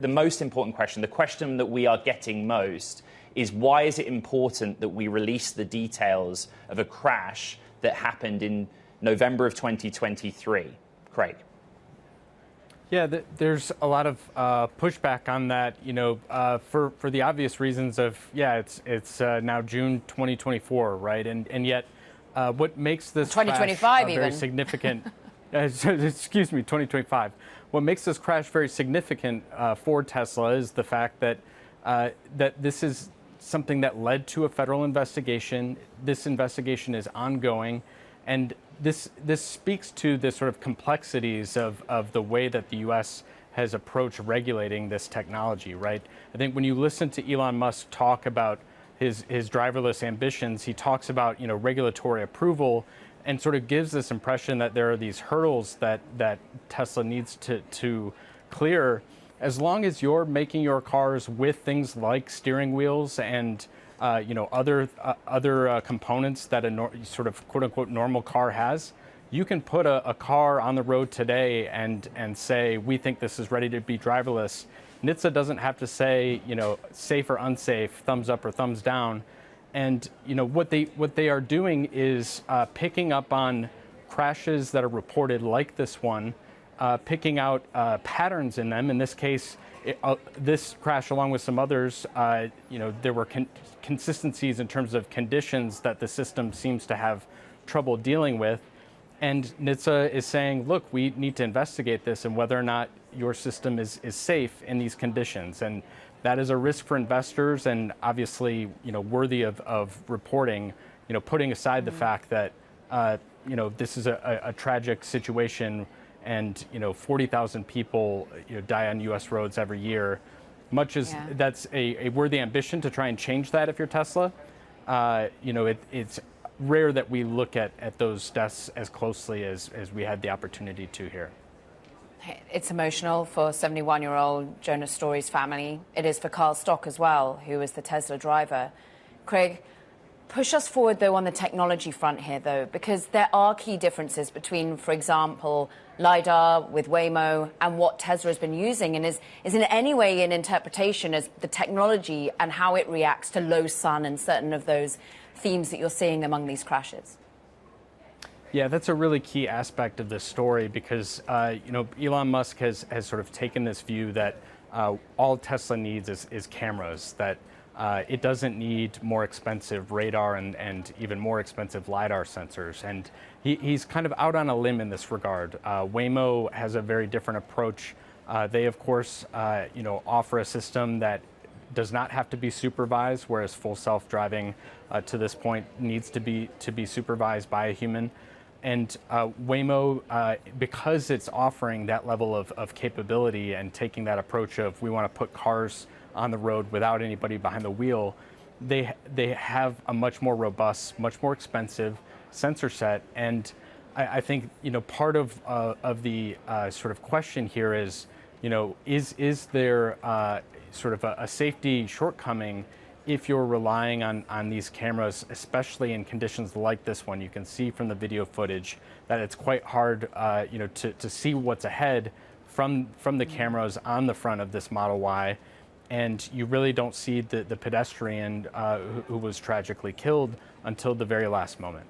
The most important question, the question that we are getting most, is why is it important that we release the details of a crash that happened in November of 2023? Craig. Yeah, there's a lot of pushback on that, for the obvious reasons of, it's now June 2024, right? And yet what makes this 2025 crash very significant, excuse me, 2025. What makes this crash very significant for Tesla is the fact that that this is something that led to a federal investigation. This investigation is ongoing, and this speaks to the sort of complexities of the way that the U.S. has approached regulating this technology, right? I think when you listen to Elon Musk talk about his driverless ambitions, he talks about regulatory approval, and sort of gives this impression that there are these hurdles that Tesla needs to clear. As long as you're making your cars with things like steering wheels and other components that a sort of quote unquote normal car has, you can put a car on the road today and say, we think this is ready to be driverless. NHTSA doesn't have to say, safe or unsafe, thumbs up or thumbs down. And what they are doing is picking up on crashes that are reported like this one, picking out patterns in them. In this case, this crash, along with some others, there were consistencies in terms of conditions that the system seems to have trouble dealing with. And NHTSA is saying, look, we need to investigate this and whether or not your system is safe in these conditions. And that is a risk for investors, and obviously, worthy of reporting. Putting aside the fact that this is a tragic situation, and 40,000 people die on U.S. roads every year. Much as that's a worthy ambition to try and change that if you're Tesla, it's rare that we look at those deaths as closely as we had the opportunity to here. It's emotional for 71-year-old Jonas Story's family. It is for Carl Stock as well, who is the Tesla driver. Craig, push us forward, though, on the technology front here, though, because there are key differences between, for example, LiDAR with Waymo and what Tesla has been using, and is in any way an interpretation as the technology and how it reacts to low sun and certain of those themes that you're seeing among these crashes. Yeah, that's a really key aspect of this story because, Elon Musk has sort of taken this view that all Tesla needs is cameras, that it doesn't need more expensive radar and even more expensive LiDAR sensors. And he's kind of out on a limb in this regard. Waymo has a very different approach. They, of course, offer a system that does not have to be supervised, whereas full self-driving to this point needs to be supervised by a human. And Waymo, because it's offering that level of capability and taking that approach of we want to put cars on the road without anybody behind the wheel, they have a much more robust, much more expensive sensor set. And I think part of the sort of question here is there sort of a safety shortcoming if you're relying on these cameras, especially in conditions like this one. You can see from the video footage that it's quite hard, to see what's ahead from the cameras on the front of this Model Y, and you really don't see the pedestrian who was tragically killed until the very last moment.